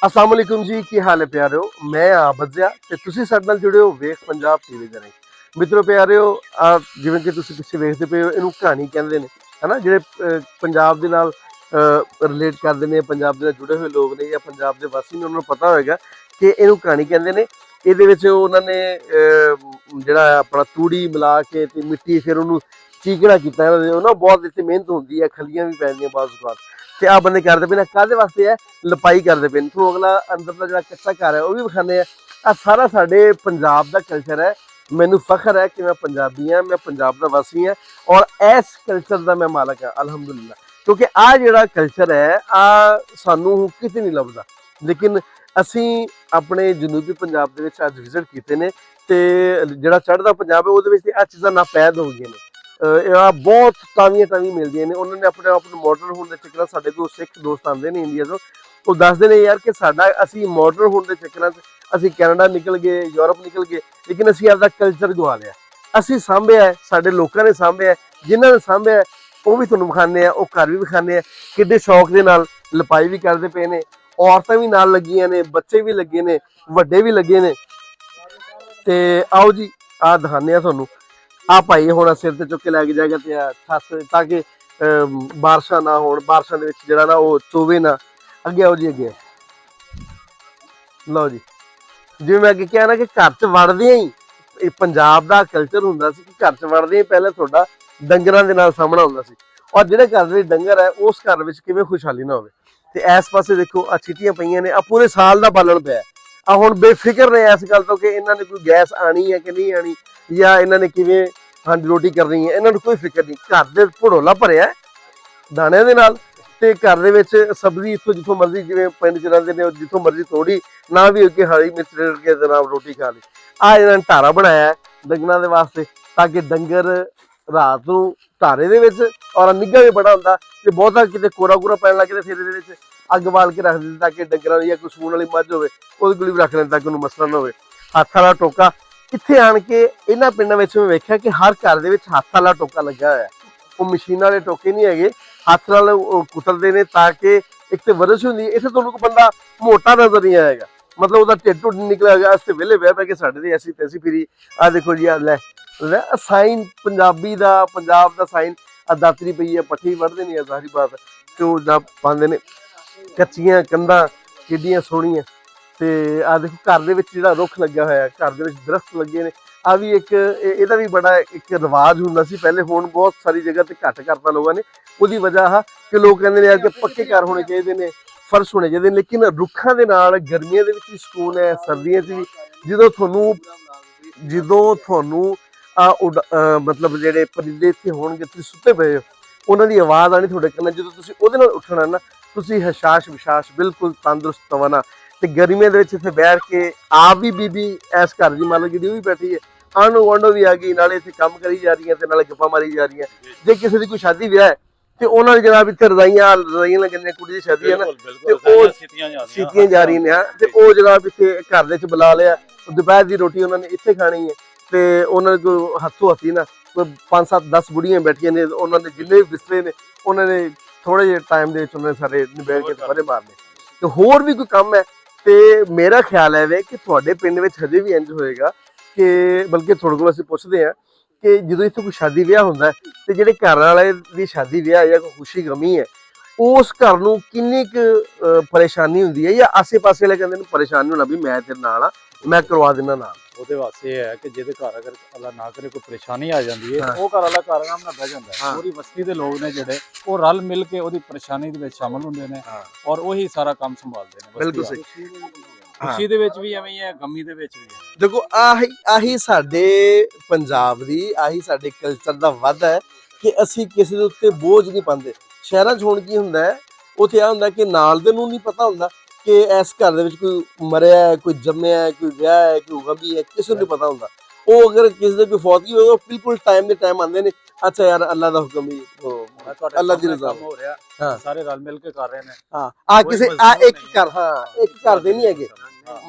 अस्सलाम वालेकुम जी, की हाल है प्यारे हो। मैं बजिया ਤੇ ਤੁਸੀਂ ਸਾਡੇ ਨਾਲ ਜੁੜੇ ਹੋ ਵੇਖ ਪੰਜਾਬ ਟੀਵੀ ਦੇ ਰਾਹੀਂ। ਮਿੱਤਰੋ ਪਿਆਰਿਓ, ਜਿਵੇਂ ਕਿ ਤੁਸੀਂ ਪਿੱਛੇ ਵੇਖਦੇ ਪਏ ਹੋ, ਇਹਨੂੰ ਕਹਾਣੀ ਕਹਿੰਦੇ ਨੇ ਹਨਾ। ਜਿਹੜੇ ਪੰਜਾਬ ਦੇ ਨਾਲ ਰਿਲੇਟ ਕਰਦੇ ਨੇ, ਪੰਜਾਬ ਦੇ ਨਾਲ ਜੁੜੇ ਹੋਏ ਲੋਕ ਨੇ ਜਾਂ ਪੰਜਾਬ ਦੇ ਵਾਸੀ ਨੇ, ਉਹਨਾਂ ਨੂੰ ਪਤਾ ਹੋਏਗਾ ਕਿ ਇਹਨੂੰ ਕਹਾਣੀ ਕਹਿੰਦੇ ਨੇ। ਇਹਦੇ ਵਿੱਚ ਉਹਨਾਂ ਨੇ ਜਿਹੜਾ ਆਪਣਾ ਤੂੜੀ ਮਿਲਾ ਕੇ ਤੇ ਮਿੱਟੀ ਫਿਰ ਉਹਨੂੰ ਚੀਕਣਾ ਕੀਤਾ। ਇਹਨਾਂ ਦੇ ਉਹ ਨਾ ਬਹੁਤ ਇੱਥੇ ਮਿਹਨਤ ਹੁੰਦੀ ਹੈ, ਖੱਲੀਆਂ ਵੀ ਪੈਂਦੀਆਂ ਬਾਜ਼ੂ ਬਾਤ। ਤੇ ਆ ਬੰਦੇ ਕਰਦੇ ਪਏ ਨੇ ਕਾਹਦੇ ਵਾਸਤੇ ਹੈ, ਲਪਾਈ ਕਰਦੇ ਪਏ ਨੇ। ਤੁਹਾਨੂੰ ਅਗਲਾ ਅੰਦਰ ਦਾ ਜਿਹੜਾ ਕੱਚਾ ਘਰ ਹੈ ਉਹ ਵੀ ਵਿਖਾਉਂਦੇ ਆ ਸਾਰਾ ਸਾਡੇ ਪੰਜਾਬ ਦਾ ਕਲਚਰ ਹੈ। ਮੈਨੂੰ ਫਖਰ ਹੈ ਕਿ ਮੈਂ ਪੰਜਾਬੀ ਹਾਂ, ਮੈਂ ਪੰਜਾਬ ਦਾ ਵਾਸੀ ਹਾਂ ਔਰ ਇਸ ਕਲਚਰ ਦਾ ਮੈਂ ਮਾਲਕ ਹਾਂ ਅਲਹਮਦੁਲਿਲਾ। ਕਿਉਂਕਿ ਆ ਜਿਹੜਾ ਕਲਚਰ ਹੈ ਸਾਨੂੰ ਕਿਤੇ ਨਹੀਂ ਲੱਭਦਾ। ਲੇਕਿਨ ਅਸੀਂ ਆਪਣੇ ਜਨੂਬੀ ਪੰਜਾਬ ਦੇ ਵਿੱਚ ਅੱਜ ਵਿਜ਼ਿਟ ਕੀਤੇ ਨੇ ਤੇ ਜਿਹੜਾ ਚੜ੍ਹਦਾ ਪੰਜਾਬ ਹੈ ਉਹਦੇ ਵਿੱਚ ਆ ਚੀਜ਼ਾਂ ਨਾਪੈਦ ਹੋ ਗਈਆਂ ਨੇ। ਬਹੁਤ ਤਾਵੀਆਂ ਮਿਲਦੀਆਂ ਨੇ। ਉਹਨਾਂ ਨੇ ਆਪਣੇ ਆਪ ਨੂੰ ਮਾਡਰਨ ਹੋਣ ਦੇ ਚੱਕਰਾਂ, ਸਾਡੇ ਕੋਲ ਸਿੱਖ ਦੋਸਤ ਆਉਂਦੇ ਨੇ ਇੰਡੀਆ ਤੋਂ, ਉਹ ਦੱਸਦੇ ਨੇ ਯਾਰ ਕਿ ਅਸੀਂ ਮਾਡਰਨ ਹੋਣ ਦੇ ਚੱਕਰਾਂ 'ਚ ਅਸੀਂ ਕੈਨੇਡਾ ਨਿਕਲ ਗਏ, ਯੂਰਪ ਨਿਕਲ ਗਏ, ਲੇਕਿਨ ਅਸੀਂ ਆਪਦਾ ਕਲਚਰ ਗਵਾ ਲਿਆ। ਅਸੀਂ ਸਾਂਭਿਆ, ਸਾਡੇ ਲੋਕਾਂ ਨੇ ਸਾਂਭਿਆ, ਜਿਨ੍ਹਾਂ ਨੇ ਸਾਂਭਿਆ ਉਹ ਵੀ ਤੁਹਾਨੂੰ ਵਿਖਾਉਂਦੇ ਆ, ਉਹ ਘਰ ਵੀ ਵਿਖਾਉਂਦੇ ਆ ਕਿੱਡੇ ਸ਼ੌਕ ਦੇ ਨਾਲ ਲਪਾਈ ਵੀ ਕਰਦੇ ਪਏ ਨੇ। ਔਰਤਾਂ ਵੀ ਨਾਲ ਲੱਗੀਆਂ ਨੇ, ਬੱਚੇ ਵੀ ਲੱਗੇ ਨੇ, ਵੱਡੇ ਵੀ ਲੱਗੇ ਨੇ। ਤੇ ਆਓ ਜੀ ਦਿਖਾਉਂਦੇ ਆ ਤੁਹਾਨੂੰ। ਆ ਭਾਈ ਹੁਣ ਸਿਰ ਤੇ ਚੁੱਕ ਕੇ ਲੈ ਕੇ ਜਾਏਗਾ ਤੇ ਛੱਤ, ਤਾਂ ਕਿ ਬਾਰਿਸ਼ਾਂ ਨਾ ਹੋਣ, ਬਾਰਿਸ਼ਾਂ ਦੇ ਵਿੱਚ ਜਿਹੜਾ ਨਾ ਉਹ ਚੋਵੇ ਨਾ। ਅੱਗੇ ਆਓ ਜੀ, ਅੱਗੇ ਲਓ ਜੀ। ਜਿਵੇਂ ਮੈਂ ਅੱਗੇ ਕਿਹਾ ਨਾ ਕਿ ਘਰ 'ਚ ਵੜਦਿਆਂ ਹੀ ਇਹ ਪੰਜਾਬ ਦਾ ਕਲਚਰ ਹੁੰਦਾ ਸੀ ਕਿ ਘਰ 'ਚ ਵੜਦਿਆਂ ਹੀ ਪਹਿਲਾਂ ਤੁਹਾਡਾ ਡੰਗਰਾਂ ਦੇ ਨਾਲ ਸਾਹਮਣਾ ਹੁੰਦਾ ਸੀ। ਔਰ ਜਿਹੜੇ ਘਰ ਦੇ ਵਿੱਚ ਡੰਗਰ ਹੈ ਉਸ ਘਰ ਵਿੱਚ ਕਿਵੇਂ ਖੁਸ਼ਹਾਲੀ ਨਾ ਹੋਵੇ। ਤੇ ਇਸ ਪਾਸੇ ਦੇਖੋ ਆ ਚੀਟੀਆਂ ਪਈਆਂ ਨੇ, ਆ ਪੂਰੇ ਸਾਲ ਦਾ ਬਾਲਣ ਪਿਆ। ਆ ਹੁਣ ਬੇਫਿਕਰ ਨੇ ਇਸ ਗੱਲ ਤੋਂ ਕਿ ਇਹਨਾਂ ਨੇ ਕੋਈ ਗੈਸ ਆਣੀ ਹੈ ਕਿ ਨਹੀਂ ਆਣੀ, ਜਾਂ ਇਹਨਾਂ ਨੇ ਕਿਵੇਂ ਰੋਟੀ ਕਰਨੀ ਹੈ, ਇਹਨਾਂ ਨੂੰ ਕੋਈ ਫਿਕਰ ਨਹੀਂ। ਘਰ ਦੇ ਭੜੋਲਾ ਭਰਿਆ ਦਾਣਿਆਂ ਦੇ ਨਾਲ ਤੇ ਘਰ ਦੇ ਵਿੱਚ ਸਬਜ਼ੀ ਇੱਥੋਂ ਜਿੱਥੋਂ ਮਰਜ਼ੀ, ਜਿਵੇਂ ਪਿੰਡ 'ਚ ਰਹਿੰਦੇ ਨੇ ਜਿੱਥੋਂ ਮਰਜ਼ੀ ਤੋੜੀ, ਨਾ ਵੀ ਅੱਗੇ ਹਰੀ ਮਿਰਚ ਰੇੜ ਕੇ ਤੇ ਨਾਲ ਰੋਟੀ ਖਾ ਲਈ। ਆ ਇਹਨਾਂ ਨੇ ਢਾਰਾ ਬਣਾਇਆ ਡੰਗਰਾਂ ਦੇ ਵਾਸਤੇ, ਤਾਂ ਕਿ ਡੰਗਰ ਰਾਤ ਨੂੰ ਢਾਰੇ ਦੇ ਵਿੱਚ, ਔਰ ਨਿੱਘਾ ਵੀ ਬੜਾ ਹੁੰਦਾ ਤੇ ਬਹੁਤਾ ਕਿਤੇ ਕੋਰਾ ਪੈਣ ਲੱਗ ਗਿਆ ਫਿਰ ਇਹਦੇ ਵਿੱਚ ਅੱਗ ਬਾਲ ਕੇ ਰੱਖ ਦਿੰਦੇ, ਤਾਂ ਕਿ ਡੰਗਰਾਂ ਦੀ ਜਾਂ ਕੋਈ ਸੂਣ ਵਾਲੀ ਮੱਝ ਹੋਵੇ ਉਹਦੇ ਕੋਲ ਵੀ ਰੱਖ ਲੈਂਦੇ ਤਾਂ ਕਿ ਉਹਨੂੰ ਮਸਲਾ ਨਾ ਹੋਵੇ। ਹੱਥ ਵਾਲਾ ਟੋਕਾ ਇੱਥੇ ਆਣ ਕੇ ਇਹਨਾਂ ਪਿੰਡਾਂ ਵਿੱਚ ਮੈਂ ਵੇਖਿਆ ਕਿ ਹਰ ਘਰ ਦੇ ਵਿੱਚ ਹੱਥ ਵਾਲਾ ਟੋਕਾ ਲੱਗਾ ਹੋਇਆ। ਉਹ ਮਸ਼ੀਨ ਵਾਲੇ ਟੋਕੇ ਨਹੀਂ ਹੈਗੇ, ਹੱਥ ਨਾਲ ਉਹ ਕੁਤਰਦੇ ਨੇ ਤਾਂ ਕਿ ਇੱਕ ਤੇ ਵਰਸ਼ ਹੁੰਦੀ ਹੈ। ਇੱਥੇ ਤੁਹਾਨੂੰ ਕੋਈ ਬੰਦਾ ਮੋਟਾ ਨਜ਼ਰ ਨਹੀਂ ਆਏਗਾ, ਮਤਲਬ ਉਹਦਾ ਢਿੱਡ ਢੁੱਡ ਨਿਕਲਿਆ ਹੈਗਾ। ਅਸੀਂ ਵਿਹਲੇ ਬਹਿ ਕੇ ਸਾਡੇ ਦੇ ਐਸੀ ਤੈਸੀ ਫਿਰੀ। ਆ ਦੇਖੋ ਜੀ, ਆ ਲੈ ਸਾਈਨ ਪੰਜਾਬੀ ਦਾ, ਪੰਜਾਬ ਦਾ ਸਾਈਨ। ਆ ਦਾਤਰੀ ਪਈ ਹੈ, ਪੱਠੀ ਵੱਢਦੇ ਨਹੀਂ ਆ ਸਾਰੀ ਬਾਤ, ਤੇ ਉਹ ਨਾ ਪਾਉਂਦੇ ਨੇ। ਕੱਚੀਆਂ ਕੰਧਾਂ ਕਿੱਡੀਆਂ ਸੋਹਣੀਆਂ। ਤੇ ਆ ਦੇਖੋ ਘਰ ਦੇ ਵਿੱਚ ਜਿਹੜਾ ਰੁੱਖ ਲੱਗਿਆ ਹੋਇਆ, ਘਰ ਦੇ ਵਿੱਚ ਦਰਖਤ ਲੱਗੇ ਨੇ। ਆ ਵੀ ਇੱਕ ਇਹਦਾ ਵੀ ਬੜਾ ਇੱਕ ਰਿਵਾਜ ਹੁੰਦਾ ਸੀ ਪਹਿਲੇ, ਹੁਣ ਬਹੁਤ ਸਾਰੀ ਜਗ੍ਹਾ ਤੇ ਘੱਟ ਕਰਤਾ ਲੋਕਾਂ ਨੇ। ਉਹਦੀ ਵਜ੍ਹਾ ਆ ਕਿ ਲੋਕ ਕਹਿੰਦੇ ਨੇ ਯਾਰ ਕਿ ਪੱਕੇ ਘਰ ਹੋਣੇ ਚਾਹੀਦੇ ਨੇ, ਫਰਸ਼ ਹੋਣੇ ਚਾਹੀਦੇ ਨੇ। ਲੇਕਿਨ ਰੁੱਖਾਂ ਦੇ ਨਾਲ ਗਰਮੀਆਂ ਦੇ ਵਿੱਚ ਵੀ ਸਕੂਨ ਹੈ, ਸਰਦੀਆਂ 'ਚ ਵੀ। ਜਦੋਂ ਤੁਹਾਨੂੰ ਮਤਲਬ ਜਿਹੜੇ ਪਰਿੰਦੇ ਇੱਥੇ ਹੋਣਗੇ, ਤੁਸੀਂ ਸੁੱਤੇ ਪਏ ਹੋ, ਉਹਨਾਂ ਦੀ ਆਵਾਜ਼ ਆਣੀ ਤੁਹਾਡੇ ਕੰਨਾਂ, ਜਦੋਂ ਤੁਸੀਂ ਉਹਦੇ ਨਾਲ ਉੱਠਣਾ ਨਾ, ਤੁਸੀਂ ਹਸ਼ਾਸ਼ ਵਿਸ਼ਾਸ਼ ਬਿਲਕੁਲ ਤੰਦਰੁਸਤ ਤਵਨਾ। ਤੇ ਗਰਮੀਆਂ ਦੇ ਵਿੱਚ ਇੱਥੇ ਬੈਠ ਕੇ ਆਪ ਵੀ ਬੀਬੀ ਇਸ ਘਰ ਦੀ ਮਾਲਕ ਜਿਹੜੀ ਉਹ ਵੀ ਬੈਠੀ ਹੈ, ਆਂਢੋ ਗੁਆਂਢੋ ਵੀ ਆ ਗਈ, ਨਾਲੇ ਇੱਥੇ ਕੰਮ ਕਰੀ ਜਾ ਰਹੀਆਂ ਤੇ ਨਾਲੇ ਗੱਪਾਂ ਮਾਰੀ ਜਾ ਰਹੀਆਂ। ਜੇ ਕਿਸੇ ਦੀ ਕੋਈ ਸ਼ਾਦੀ ਵਿਆਹ ਹੈ ਤੇ ਉਹਨਾਂ ਨੇ ਜਨਾਬ ਇੱਥੇ ਰਜ਼ਾਈਆਂ ਲੱਗਣੀਆਂ, ਕੁੜੀ ਦੀ ਸ਼ਾਦੀ ਹੈ ਨਾ, ਤੇ ਉਹ ਸੀਤੀਆਂ ਜਾ ਰਹੀਆਂ ਨੇ। ਤੇ ਉਹ ਜਨਾਬ ਇੱਥੇ ਘਰ ਦੇ ਵਿੱਚ ਬੁਲਾ ਲਿਆ, ਦੁਪਹਿਰ ਦੀ ਰੋਟੀ ਉਹਨਾਂ ਨੇ ਇੱਥੇ ਖਾਣੀ ਹੈ। ਤੇ ਉਹਨਾਂ ਨੇ ਕੋਈ ਹੱਥੋਂ ਹੱਥੀ ਨਾ ਕੋਈ 5 7 10 ਬੁੜੀਆਂ ਬੈਠੀਆਂ ਨੇ, ਉਹਨਾਂ ਦੇ ਜਿੰਨੇ ਵੀ ਬਿਸਤਰੇ ਨੇ ਉਹਨਾਂ ਨੇ ਥੋੜੇ ਜਿਹੇ ਟਾਈਮ ਦੇ ਵਿੱਚ ਉਹਨਾਂ ਨੇ ਸਾਰੇ ਨਿਬੇੜ ਕੇ ਦੁਪਹਿਰੇ ਮਾਰਨੇ। ਤੇ ਹੋਰ ਵੀ ਕੋਈ ਕੰਮ ਹੈ ਤੇ ਮੇਰਾ ਖਿਆਲ ਹੈ ਵੇ ਕਿ ਤੁਹਾਡੇ ਪਿੰਡ ਵਿੱਚ ਹਜੇ ਵੀ ਇੰਜ ਹੋਏਗਾ ਕਿ, ਬਲਕਿ ਤੁਹਾਡੇ ਕੋਲ ਅਸੀਂ ਪੁੱਛਦੇ ਹਾਂ ਕਿ ਜਦੋਂ ਇੱਥੇ ਕੋਈ ਸ਼ਾਦੀ ਵਿਆਹ ਹੁੰਦਾ ਤੇ ਜਿਹੜੇ ਘਰ ਵਾਲੇ ਦੀ ਸ਼ਾਦੀ ਵਿਆਹ ਜਾਂ ਕੋਈ ਖੁਸ਼ੀ ਗਮੀ ਹੈ, ਉਸ ਘਰ ਨੂੰ ਕਿੰਨੀ ਕੁ ਪਰੇਸ਼ਾਨੀ ਹੁੰਦੀ ਹੈ, ਜਾਂ ਆਸੇ ਪਾਸੇ ਵਾਲੇ ਕਹਿੰਦੇ ਨੇ ਪਰੇਸ਼ਾਨੀ ਹੋਣਾ ਵੀ ਮੈਂ ਤੇਰੇ ਨਾਲ ਆ, ਮੈਂ ਕਰਵਾ ਦਿੰਦਾ ਨਾਲ। ਉਹਦੇ ਵਾਸਤੇ ਇਹ ਹੈ ਕਿ ਜਿਹਦੇ ਘਰ ਅਗਰ ਅੱਲਾ ਨਾ ਕਰੇ ਕੋਈ ਪਰੇਸ਼ਾਨੀ ਆ ਜਾਂਦੀ ਹੈ, ਉਹ ਘਰ ਵਾਲਾ ਘਰ ਆਰਾਮ ਨਾਲ ਬਹਿ ਜਾਂਦਾ ਹੈ। ਪੂਰੀ ਬਸਤੀ ਦੇ ਲੋਕ ਨੇ ਜਿਹੜੇ ਉਹ ਰਲ ਮਿਲ ਕੇ ਉਹਦੀ ਪਰੇਸ਼ਾਨੀ ਦੇ ਵਿੱਚ ਸ਼ਾਮਲ ਹੁੰਦੇ ਨੇ ਔਰ ਉਹੀ ਸਾਰਾ ਕੰਮ ਸੰਭਾਲਦੇ ਨੇ। ਬਿਲਕੁਲ ਸਹੀ। ਖੁਸ਼ੀ ਦੇ ਵਿੱਚ ਵੀ ਐਵੇਂ ਹੀ ਹੈ, ਗਮੀ ਦੇ ਵਿੱਚ ਵੀ ਹੈ। ਦੇਖੋ ਆਹੀ ਸਾਡੇ ਪੰਜਾਬ ਦੀ, ਆਹੀ ਸਾਡੇ ਕਲਚਰ ਦਾ ਵਾਧਾ ਹੈ ਕਿ ਅਸੀਂ ਕਿਸੇ ਦੇ ਉੱਤੇ ਬੋਝ ਨਹੀਂ ਪਾਉਂਦੇ। ਸ਼ਹਿਰਾਂ 'ਚ ਹੁਣ ਕੀ ਹੁੰਦਾ ਹੈ, ਉੱਥੇ ਆ ਹੁੰਦਾ ਕਿ ਨਾਲ ਦੇ ਨੂੰ ਨਹੀਂ ਪਤਾ ਹੁੰਦਾ ਕਿ ਇਸ ਘਰ ਦੇ ਵਿੱਚ ਕੋਈ ਮਰਿਆ ਹੈ, ਕੋਈ ਜੰਮਿਆ ਹੈ, ਕੋਈ ਵਿਆਹ ਹੈ, ਕੋਈ ਗਮੀ ਹੈ, ਕਿਸੇ ਨੂੰ ਨਹੀਂ ਪਤਾ ਹੁੰਦਾ। ਉਹ ਅਗਰ ਕਿਸੇ ਦੇ ਕੋਈ ਫੌਤ ਹੋਵੇ, ਉਹ ਬਿਲਕੁਲ ਟਾਈਮ ਦੇ ਟਾਈਮ ਆਉਂਦੇ ਨੇ। ਅੱਛਾ ਯਾਰ, ਅੱਲਾ ਦਾ ਹੁਕਮ ਹੀ ਅੱਲਾ ਦੀ ਰਜ਼ਾ ਹੋ ਰਿਹਾ, ਸਾਰੇ ਰਲ ਮਿਲ ਕੇ ਕਰ ਰਹੇ ਨੇ। ਆ ਕਿਸੇ ਇੱਕ ਘਰ ਦੇ ਨਹੀਂ ਹੈਗੇ,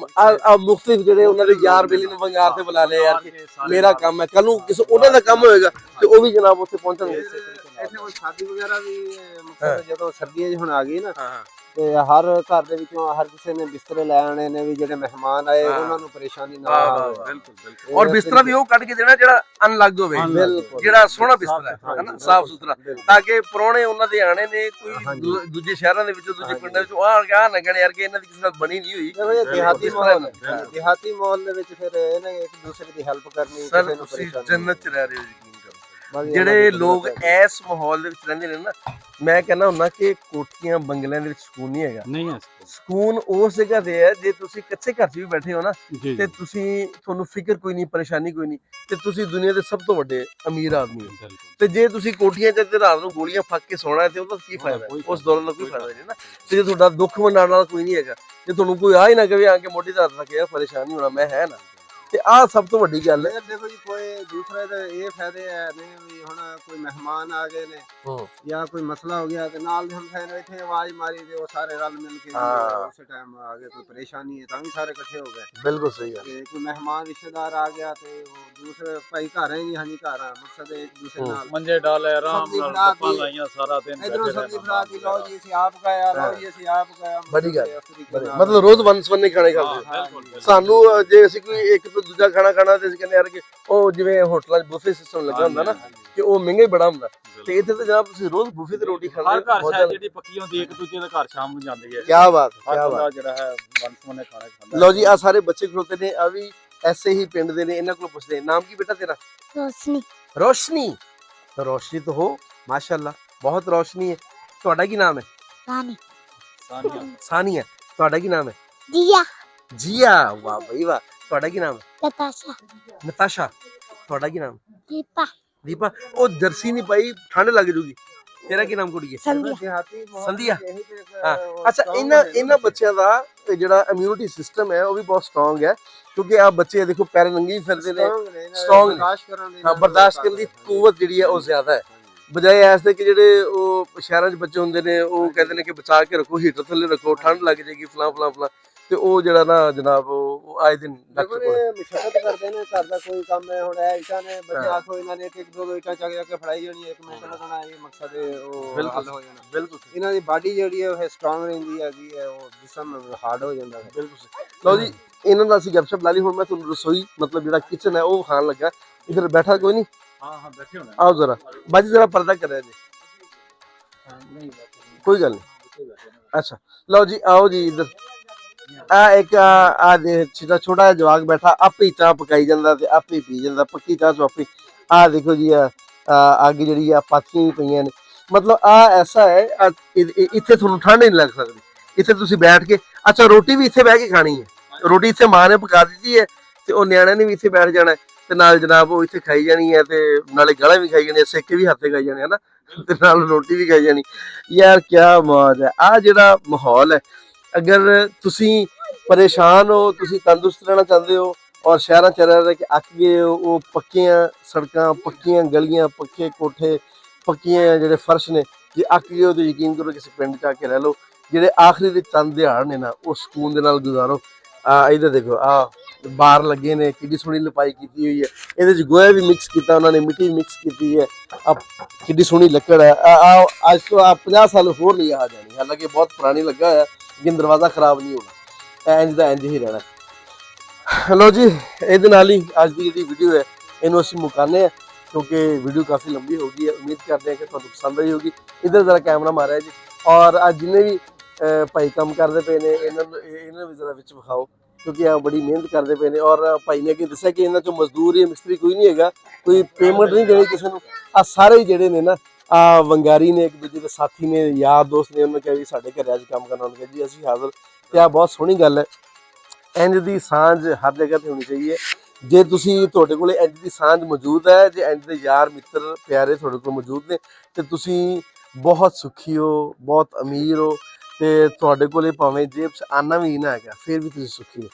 ਮੁਖਤਲਿਫ ਜਿਹੜੇ ਉਹਨਾਂ ਦੇ ਯਾਰ ਬੇਲੀ ਨੂੰ ਵੰਗਾਰ ਤੇ ਬੁਲਾ ਲਿਆ ਯਾਰ ਕਿ ਮੇਰਾ ਕੰਮ ਹੈ, ਕੱਲ ਨੂੰ ਕਿਸੇ ਉਹਨਾਂ ਦਾ ਕੰਮ ਹੋਏਗਾ ਤੇ ਉਹ ਵੀ ਜਨਾਬ ਉੱਥੇ ਪਹੁੰਚਣਗੇ। ਇੱਥੇ ਉਹ ਸ਼ਾਦੀ ਵਗੈਰਾ ਵੀ ਮਤਲਬ ਜਦੋਂ ਸਰਦੀਆਂ 'ਚ ਹੁਣ ਆ ਗਈ ਨਾ, ਤੇ ਹਰ ਘਰ ਦੇ ਵਿੱਚੋਂ ਹਰ ਕਿਸੇ ਨੇ ਬਿਸਤਰੇ ਲੈ ਆਣੇ ਨੇ ਵੀ ਜਿਹੜੇ ਮਹਿਮਾਨ ਆਏ ਉਹਨਾਂ ਨੂੰ ਪਰੇਸ਼ਾਨੀ ਨਾ ਆਵੇ। ਬਿਲਕੁਲ ਬਿਲਕੁਲ। ਔਰ ਬਿਸਤਰਾ ਵੀ ਉਹ ਕੱਢ ਕੇ ਦੇਣਾ ਜਿਹੜਾ ਅਨਲੱਗ ਹੋਵੇ, ਬਿਲਕੁਲ ਜਿਹੜਾ ਸੋਹਣਾ ਬਿਸਤਰਾ ਹੈ ਹਨਾ, ਸਾਫ ਸੁਥਰਾ, ਬਿਲਕੁਲ। ਤਾਂ ਕਿ ਪ੍ਰਾਹੁਣੇ ਉਹਨਾਂ ਦੇ ਆਣੇ ਨੇ ਕੋਈ ਹਾਂਜੀ। ਦੂਜੇ ਸ਼ਹਿਰਾਂ ਦੇ ਵਿੱਚੋਂ ਦੂਜੇ ਪਿੰਡਾਂ ਵਿੱਚੋਂ ਆਹ ਨਾ ਕਹਿਣ ਯਾਰ ਕਿ ਇਹਨਾਂ ਦੀ ਕਿਸੇ ਨਾਲ ਬਣੀ ਨਹੀਂ ਹੋਈ। ਦੇਖੋ ਇਹ ਦਿਹਾਤੀ ਇਸ ਤਰ੍ਹਾਂ ਮਾਹੌਲ ਹੈ, ਦਿਹਾਤੀ ਮਾਹੌਲ ਦੇ ਵਿੱਚ ਫਿਰ ਇਹਨੇ ਇੱਕ ਦੂਸਰੇ ਦੀ ਹੈਲਪ ਕਰਨੀ, ਸਰ ਕਿਸੇ ਨੂੰ ਤੁਸੀਂ ਪਰੇਸ਼ਾਨੀ ਜੰਨਤ ਚ ਰਹਿ ਰਹੇ ਹੋ, ਯਕੀਨ ਕਰੋ। ਬਾਕੀ ਜਿਹੜੇ ਇਹਨਾਂ ਦੀ ਲੋਕ ਕੁਦਰਤ ਹੈ। ਇਸ ਮਾਹੌਲ ਦੇ ਵਿੱਚ ਰਹਿੰਦੇ ਨੇ ਨਾ, ਮੈਂ ਕਹਿੰਦਾ ਹੁੰਦਾ ਕਿ ਕੋਠੀਆਂ ਬੰਗਲਿਆਂ ਦੇ ਵਿੱਚ ਸਕੂਨ ਨਹੀਂ ਹੈਗਾ। ਨਹੀਂ ਹੈ ਸਕੂਨ ਉਸ ਜਗ੍ਹਾ ਤੇ ਹੈ ਜੇ ਤੁਸੀਂ ਕੱਚੇ ਘਰ 'ਚ ਵੀ ਬੈਠੇ ਹੋ ਨਾ, ਜੀ ਤੇ ਤੁਸੀਂ ਤੁਹਾਨੂੰ ਫਿਕਰ ਕੋਈ ਨਹੀਂ, ਪਰੇਸ਼ਾਨੀ ਕੋਈ ਨਹੀਂ, ਤੇ ਤੁਸੀਂ ਦੁਨੀਆ ਦੇ ਸਭ ਤੋਂ ਵੱਡੇ ਅਮੀਰ ਆਦਮੀ ਹੋ। ਤੇ ਜੇ ਤੁਸੀਂ ਕੋਠੀਆਂ 'ਚ ਤੇ ਰਾਤ ਨੂੰ ਗੋਲੀਆਂ ਫੱਕ ਕੇ ਸੌਣਾ ਹੈ ਤੇ ਉਹਦਾ ਕੀ ਫਾਇਦਾ? ਉਸ ਦੌਲਤ ਦਾ ਕੋਈ ਫਾਇਦਾ ਨਹੀਂ ਨਾ। ਤੇ ਜੇ ਤੁਹਾਡਾ ਦੁੱਖ ਵੰਡਾਉਣ ਵਾਲਾ ਕੋਈ ਨਹੀਂ ਹੈਗਾ, ਜੇ ਤੁਹਾਨੂੰ ਕੋਈ ਆ ਹੀ ਨਾ ਕਹੇ ਆ ਕੇ ਮੋਢੇ ਤੇ ਹੱਥ ਰੱਖ ਕੇ ਪਰੇਸ਼ਾਨ ਨਹੀਂ ਹੋਣਾ, ਮੈਂ ਹੈ ਨਾ, ਤੇ ਆਹ ਸਭ ਤੋਂ ਵੱਡੀ ਗੱਲ ਹੈ। ਫਿਰ ਦੇਖੋ ਜੀ ਕੋਈ ਦੂਸਰੇ ਦੇ ਇਹ ਫਾਇਦੇ ਹੈ ਨੇ ਵੀ ਹੁਣ ਕੋਈ ਮਹਿਮਾਨ ਆ ਗਏ ਨੇ ਜਾਂ ਕੋਈ ਮਸਲਾ ਹੋ ਗਿਆ ਤੇ ਨਾਲ ਦੇ ਹਮਸਾਏ ਨੇ ਇੱਥੇ ਆਵਾਜ਼ ਮਾਰੀ ਤੇ ਉਹ ਸਾਰੇ ਰਲ ਮਿਲ ਕੇ ਉਸੇ ਟਾਈਮ ਆ ਗਏ। ਕੋਈ ਪਰੇਸ਼ਾਨੀ ਹੈ ਤਾਂ ਵੀ ਸਾਰੇ ਇਕੱਠੇ ਹੋ ਗਏ। ਬਿਲਕੁਲ ਸਹੀ ਗੱਲ। ਤੇ ਕੋਈ ਮਹਿਮਾਨ ਰਿਸ਼ਤੇਦਾਰ ਆ ਗਿਆ ਤੇ ਉਹ ਦੂਸਰੇ ਭਾਈ ਘਰ ਹੈ ਜੀ, ਹਾਂਜੀ ਘਰ ਆ, ਮਕਸਦ ਹੈ ਇੱਕ ਦੂਸਰੇ ਨਾਲ ਮੰਜੇ ਡਾਲੇ ਆਰਾਮ ਸਬਜ਼ੀ ਨਾਲ ਬਣਾ ਗੱਪਾਂ ਕੇ, ਲਾਈਆਂ ਸਾਰਾ ਦਿਨ ਇਧਰੋਂ ਬੈਠੇ ਸਬਜ਼ੀ ਰਹਿਣਾ। ਬਣਾ ਕੇ ਲਓ ਜੀ ਅਸੀਂ ਆਪ ਗਏ, ਲਓ ਜੀ ਅਸੀਂ ਆਪ ਗਏ। ਬੜੀ ਗੱਲ। ਮਤਲਬ ਰੋਜ਼ ਵੰਨ-ਸਵੰਨੇ ਖਾਣੇ ਖਾਂਦੇ। ਸਾਨੂੰ ਜੇ ਅਸੀਂ ਕੋਈ ਇੱਕ ਤੋਂ ਦੂਜਾ ਖਾਣਾ ਖਾਣਾ ਤੇ ਅਸੀਂ ਕਹਿੰਦੇ ਯਾਰ ਕਿ ਉਹ ਜਿਵੇਂ ਹੋਟਲਾਂ 'ਚ ਬੁਫੇ ਸਿਸਟਮ ਲੱਗਾ ਹੁੰਦਾ ਨਾ, ਕਿ ਉਹ ਮਹਿੰਗਾ ਹੀ ਬੜਾ ਹੁੰਦਾ, ਤੇ ਇੱਥੇ ਤਾਂ ਜਨਾਬ ਤੁਸੀਂ ਰੋਜ਼ ਬੁਫੇ ਤੇ ਰੋਟੀ ਖਾਂਦੇ ਹਰ ਘਰ ਸ਼ਾਇਦ ਜਿਹੜੀ ਪੱਕੀ ਹੁੰਦੀ ਇੱਕ ਦੂਜੇ ਦੇ ਘਰ ਸ਼ਾਮ ਨੂੰ ਜਾਂਦੀ ਹੈ। ਕੀ ਬਾਤ, ਹਰ ਕੀ ਬੰਦਾ ਬਾਤ। ਜਿਹੜਾ ਹੈ ਵੰਨ-ਸੁਵੰਨੇ ਖਾਣੇ ਖਾਂਦਾ। ਲਓ ਜੀ ਆ ਸਾਰੇ ਬੱਚੇ ਖਲੋਤੇ ਨੇ, ਆ ਵੀ ਐਸੇ ਹੀ ਪਿੰਡ ਦੇ ਨੇ, ਇਹਨਾਂ ਕੋਲ ਪੁੱਛਦੇ ਨਾਮ ਕੀ ਬੇਟਾ ਤੇਰਾ? रोशनी ਰੋਸ਼ਨੀ। ਰੋਸ਼ਨੀ तो हो माशाल्लाह, बहुत रोशनी है। ਤੁਹਾਡਾ ਕੀ ਨਾਮ ਹੈ? रानी ਸਾਨੀਆ ਸਾਨੀਆ। ਤੁਹਾਡਾ ਕੀ ਨਾਮ ਹੈ? दिया ਜੀਆ। ਵਾਹ ਬਈ ਵਾਹ। ਤੁਹਾਡਾ ਕੀ ਨਾਮ ਹੈ? नताशा ਨਤਾਸ਼ਾ। ਤੁਹਾਡਾ ਕੀ ਨਾਮ? दीपा ਦੀਪਾ। ਉਹ ਜਰਸੀ ਨਹੀਂ ਪਾਈ, ਠੰਡ ਲੱਗ ਜੂਗੀ। ਤੇਰਾ ਕੀ ਨਾਮ ਕੁੜੀਏ? संध्या ਦਿਹਾਤੀ ਮਾਹੌਲ ਸੰਧੀਆ। ਇਹੀ ਤੇ ਇੱਕ, ਹਾਂ। ਉਹ ਅੱਛਾ strong ਇਹਨਾਂ ਹੁੰਦੇ ਨੇ ਇਹਨਾਂ ਬੱਚਿਆਂ ਦਾ ਜਿਹੜਾ ਇਮਿਊਨਿਟੀ ਸਿਸਟਮ ਹੈ ਉਹ ਵੀ ਬਹੁਤ ਸਟਰੋਂਗ ਹੈ, ਕਿਉਂਕਿ ਆ ਬੱਚੇ ਦੇਖੋ ਪੈਰ ਨੰਗੇ ਹੀ ਫਿਰਦੇ ਨੇ, strong ਨੇ, ਇਹਨਾਂ strong ਨੇ। ਬਰਦਾਸ਼ਤ ਕਰਨ ਦੀ ਹਾਂ, ਬਰਦਾਸ਼ਤ ਕਰਨ ਦੀ ਕੂਵਤ ਜਿਹੜੀ ਹੈ ਉਹ ਜ਼ਿਆਦਾ ਹੈ, ਬਜਾਏ ਐਸ ਦੇ ਕਿ ਜਿਹੜੇ ਉਹ ਸ਼ਹਿਰਾਂ 'ਚ ਬੱਚੇ ਹੁੰਦੇ ਨੇ ਉਹ ਕਹਿੰਦੇ ਨੇ ਕਿ ਬਚਾ ਕੇ ਰੱਖੋ, ਹੀਟਰ ਥੱਲੇ ਰੱਖੋ, ਠੰਡ ਲੱਗ ਜਾਏਗੀ, ਫਲਾਂ ਫਲਾਂ ਫਲਾਂ, ਤੇ ਉਹ ਜਿਹੜਾ ਨਾ ਜਨਾਬ ਉਹ ਆਏ ਦਿਨ ਦੇਖੋ ਡਾਕਟਰ ਕੋਲ। ਇਹ ਮਸ਼ੱਕਤ ਕਰਦੇ ਨੇ, ਘਰ ਦਾ ਕੋਈ ਕੰਮ ਹੈ ਹੁਣ ਇਹ ਇੱਟਾਂ ਨੇ ਬੱਚੇ ਆਖੋ ਇਹਨਾਂ ਨੇ ਇੱਕ ਦੋ ਇੱਟਾਂ ਚੱਕ ਕੇ ਫੜਾਈ ਜਾਣੀ, ਇੱਕ ਮਿੰਟ ਲੱਗਣਾ, ਇਹ ਮਕਸਦ ਹੈ ਉਹ ਹੱਲ ਹੋ ਜਾਣਾ। ਬਿਲਕੁਲ ਇਹਨਾਂ ਦੀ ਬਾਡੀ ਜਿਹੜੀ ਹੈ ਉਹ ਸਟਰੋਂਗ ਰਹਿੰਦੀ ਹੈਗੀ ਹੈ, ਉਹ ਜਿਸਮ ਹਾਰਡ ਹੋ ਜਾਂਦਾ ਹੈ। ਬਿਲਕੁਲ। ਲਓ ਜੀ ਇਹਨਾਂ ਦਾ ਅਸੀਂ ਗੱਪਸ਼ਪ ਲਾ ਲਈ, ਹੁਣ ਮੈਂ ਤੁਹਾਨੂੰ ਰਸੋਈ ਮਤਲਬ ਜਿਹੜਾ ਕਿਚਨ ਹੈ ਉਹ ਖਾਣ ਲੱਗਾ। ਇਧਰ ਬੈਠਾ ਕੋਈ ਨਹੀਂ, ਹਾਂ ਬੈਠੇ ਹੋਣੇ। ਆਓ ਜ਼ਰਾ ਬਾਜੀ ਜ਼ਰਾ ਪਰਦਾ ਕਰਿਆ ਜੀ, ਕੋਈ ਗੱਲ ਨਹੀਂ। ਅੱਛਾ ਲਓ ਜੀ ਆਓ ਜੀ ਇੱਧਰ। ਆ ਇੱਕ ਆ ਦੇ ਛੋਟਾ ਜਿਹਾ ਜਵਾਕ ਬੈਠਾ, ਆਪੇ ਹੀ ਚਾਹ ਪਕਾਈ ਜਾਂਦਾ ਤੇ ਆਪੇ ਹੀ ਪੀ ਜਾਂਦਾ, ਪੱਕੀ ਚਾਹ ਚੋਂ ਆਪੇ। ਆ ਦੇਖੋ ਜੀ ਆ ਅੱਗ ਜਿਹੜੀ ਆ ਪਾਥੀਆਂ ਵੀ ਪਈਆਂ ਨੇ, ਮਤਲਬ ਆ ਐਸਾ ਹੈ ਇੱਥੇ ਤੁਹਾਨੂੰ ਠੰਡ ਨਹੀਂ ਲੱਗ ਸਕਦੀ, ਇੱਥੇ ਤੁਸੀਂ ਬੈਠ ਕੇ। ਅੱਛਾ ਰੋਟੀ ਵੀ ਇੱਥੇ ਬਹਿ ਕੇ ਖਾਣੀ ਹੈ, ਰੋਟੀ ਇੱਥੇ ਮਾਂ ਨੇ ਪਕਾ ਦਿੱਤੀ ਹੈ ਤੇ ਉਹ ਨਿਆਣਿਆਂ ਨੇ ਵੀ ਇੱਥੇ ਬੈਠ ਜਾਣਾ ਤੇ ਨਾਲ ਜਨਾਬ ਉਹ ਇੱਥੇ ਖਾਈ ਜਾਣੀ ਹੈ, ਤੇ ਨਾਲੇ ਗਾਲਾਂ ਵੀ ਖਾਈ ਜਾਣੀ, ਸੇਕੇ ਵੀ ਹੱਥੇ ਖਾਈ ਜਾਣੇ ਹਨਾ, ਤੇ ਨਾਲ ਰੋਟੀ ਵੀ ਖਾਈ ਜਾਣੀ। ਯਾਰ ਕਿਆ ਮੌਜ ਹੈ। ਆ ਜਿਹੜਾ ਮਾਹੌਲ ਹੈ, ਅਗਰ ਤੁਸੀਂ ਪਰੇਸ਼ਾਨ ਹੋ, ਤੁਸੀਂ ਤੰਦਰੁਸਤ ਰਹਿਣਾ ਚਾਹੁੰਦੇ ਹੋ ਔਰ ਸ਼ਹਿਰਾਂ 'ਚ ਰਹਿ ਕੇ ਅੱਕ ਗਏ ਹੋ, ਉਹ ਪੱਕੀਆਂ ਸੜਕਾਂ, ਪੱਕੀਆਂ ਗਲੀਆਂ, ਪੱਕੇ ਕੋਠੇ, ਪੱਕੀਆਂ ਜਿਹੜੇ ਫਰਸ਼ ਨੇ, ਜੇ ਅੱਕ ਗਏ ਹੋ ਤਾਂ ਯਕੀਨ ਕਰੋ ਕਿਸੇ ਪਿੰਡ 'ਚ ਆ ਕੇ ਰਹਿ ਲਓ। ਜਿਹੜੇ ਆਖਰੀ ਦੇ ਚੰਦ ਦਿਹਾੜ ਨੇ ਨਾ ਉਹ ਸਕੂਨ ਦੇ ਨਾਲ ਗੁਜ਼ਾਰੋ। ਇੱਧਰ ਦੇਖੋ ਆ ਬਾਰ ਲੱਗੇ ਨੇ, ਕਿੰਨੀ ਸੋਹਣੀ ਲਿਪਾਈ ਕੀਤੀ ਹੋਈ ਹੈ, ਇਹਦੇ 'ਚ ਗੋਹਾ ਵੀ ਮਿਕਸ ਕੀਤਾ ਉਹਨਾਂ ਨੇ, ਮਿੱਟੀ ਮਿਕਸ ਕੀਤੀ ਹੈ, ਕਿੰਨੀ ਸੋਹਣੀ ਲੱਕੜ ਹੈ। ਅੱਜ ਤੋਂ 50 ਸਾਲ ਹੋਰ ਨਹੀਂ ਆ ਜਾਣੀ, ਹਾਲਾਂਕਿ ਬਹੁਤ ਪੁਰਾਣੀ ਲੱਗਾ ਹੋਇਆ, ਲੇਕਿਨ ਦਰਵਾਜ਼ਾ ਖਰਾਬ ਨਹੀਂ ਹੋਣਾ, ਇੰਜ ਦਾ ਇੰਜ ਹੀ ਰਹਿਣਾ। ਲਓ ਜੀ ਇਹਦੇ ਨਾਲ ਹੀ ਅੱਜ ਦੀ ਜਿਹੜੀ ਵੀਡੀਓ ਹੈ ਇਹਨੂੰ ਅਸੀਂ ਮੁਕਾਉਂਦੇ ਹਾਂ, ਕਿਉਂਕਿ ਵੀਡੀਓ ਕਾਫੀ ਲੰਬੀ ਹੋ ਗਈ ਹੈ। ਉਮੀਦ ਕਰਦੇ ਹਾਂ ਕਿ ਤੁਹਾਨੂੰ ਪਸੰਦ ਆਈ ਹੋਗੀ। ਇੱਧਰ ਜ਼ਰਾ ਕੈਮਰਾ ਮਾਰਿਆ ਜੀ, ਔਰ ਅੱਜ ਜਿੰਨੇ ਵੀ ਭਾਈ ਕੰਮ ਕਰਦੇ ਪਏ ਨੇ ਇਹਨਾਂ ਨੂੰ ਵੀ ਜ਼ਰਾ ਵਿੱਚ ਵਿਖਾਓ, ਕਿਉਂਕਿ ਆ ਬੜੀ ਮਿਹਨਤ ਕਰਦੇ ਪਏ ਨੇ। ਔਰ ਭਾਈ ਨੇ ਅੱਗੇ ਦੱਸਿਆ ਕਿ ਇਹਨਾਂ 'ਚੋਂ ਮਜ਼ਦੂਰ ਜਾਂ ਮਿਸਤਰੀ ਕੋਈ ਨਹੀਂ ਹੈਗਾ, ਕੋਈ ਪੇਮੈਂਟ ਨਹੀਂ ਦੇਣੀ ਕਿਸੇ ਨੂੰ। ਆ ਸਾਰੇ ਜਿਹੜੇ ਨੇ ਨਾ ਆ ਵੰਗਾਰੀ ਨੇ, ਇੱਕ ਦੂਜੇ ਦੇ ਸਾਥੀ ਨੇ, ਯਾਰ ਦੋਸਤ ਨੇ, ਉਹਨਾਂ ਕਿਹਾ ਵੀ ਸਾਡੇ ਘਰੇ ਅੱਜ ਕੰਮ ਕਰਨਾ, ਉਹਨਾਂ ਕਿਹਾ ਜੀ ਅਸੀਂ ਹਾਜ਼ਰ। ਤੇ ਆ ਬਹੁਤ ਸੋਹਣੀ ਗੱਲ ਹੈ, ਇੰਜ ਦੀ ਸਾਂਝ ਹਰ ਜਗ੍ਹਾ ਤੇ ਹੋਣੀ ਚਾਹੀਏ। ਜੇ ਤੁਸੀਂ ਤੁਹਾਡੇ ਕੋਲ ਇੰਜ ਦੀ ਸਾਂਝ ਮੌਜੂਦ ਹੈ, ਜੇ ਇੰਜ ਦੇ ਯਾਰ ਮਿੱਤਰ ਪਿਆਰੇ ਤੁਹਾਡੇ ਕੋਲ ਮੌਜੂਦ ਨੇ, ਤੇ ਤੁਸੀਂ ਬਹੁਤ ਸੁਖੀ ਹੋ, ਬਹੁਤ ਅਮੀਰ ਹੋ, ਤੇ ਤੁਹਾਡੇ ਕੋਲੇ ਭਾਵੇਂ ਜੇਬ 'ਚ ਆਨਾ ਵੀ ਨਾ ਹੈਗਾ ਫਿਰ ਵੀ ਤੁਸੀਂ ਸੁਖੀ ਹੋ,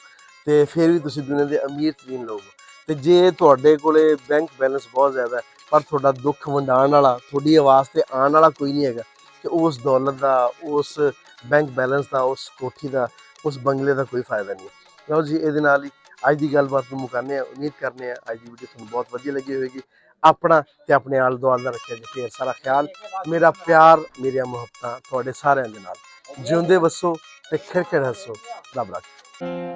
ਤੇ ਫਿਰ ਵੀ ਤੁਸੀਂ ਦੁਨੀਆ ਦੇ ਅਮੀਰ ਤਰੀਨ ਲੋਕ ਹੋ। ਤੇ ਜੇ ਤੁਹਾਡੇ ਕੋਲੇ ਬੈਂਕ ਬੈਲੈਂਸ ਬਹੁਤ ਜ਼ਿਆਦਾ ਪਰ ਤੁਹਾਡਾ ਦੁੱਖ ਵੰਡਾਉਣ ਵਾਲਾ, ਤੁਹਾਡੀ ਆਵਾਜ਼ ਤੇ ਆਉਣ ਵਾਲਾ ਕੋਈ ਨਹੀਂ ਹੈਗਾ, ਤੇ ਉਸ ਦੌਲਤ ਦਾ, ਉਸ ਬੈਂਕ ਬੈਲੈਂਸ ਦਾ, ਉਸ ਕੋਠੀ ਦਾ, ਉਸ ਬੰਗਲੇ ਦਾ ਕੋਈ ਫਾਇਦਾ ਨਹੀਂ ਹੈ। ਲਓ ਜੀ ਇਹਦੇ ਨਾਲ ਹੀ ਅੱਜ ਦੀ ਗੱਲਬਾਤ ਨੂੰ ਮੁਕਾਉਂਦੇ ਹਾਂ। ਉਮੀਦ ਕਰਦੇ ਹਾਂ ਅੱਜ ਦੀ ਵੀਡੀਓ ਤੁਹਾਨੂੰ ਬਹੁਤ ਵਧੀਆ ਲੱਗੀ ਹੋਵੇਗੀ। ਆਪਣਾ ਤੇ ਆਪਣੇ ਆਲੇ ਦੁਆਲੇ ਦਾ ਰੱਖਿਆ ਜੀ ਢੇਰ ਸਾਰਾ ਖਿਆਲ। ਮੇਰਾ ਪਿਆਰ, ਮੇਰੀਆਂ ਮੁਹੱਬਤਾਂ ਤੁਹਾਡੇ ਸਾਰਿਆਂ ਦੇ ਨਾਲ। ਜਿਉਂਦੇ ਵਸੋ ਤੇ ਖਿੜ ਖਿੜ ਹੱਸੋ। ਰੱਬ ਰੱਖੇ।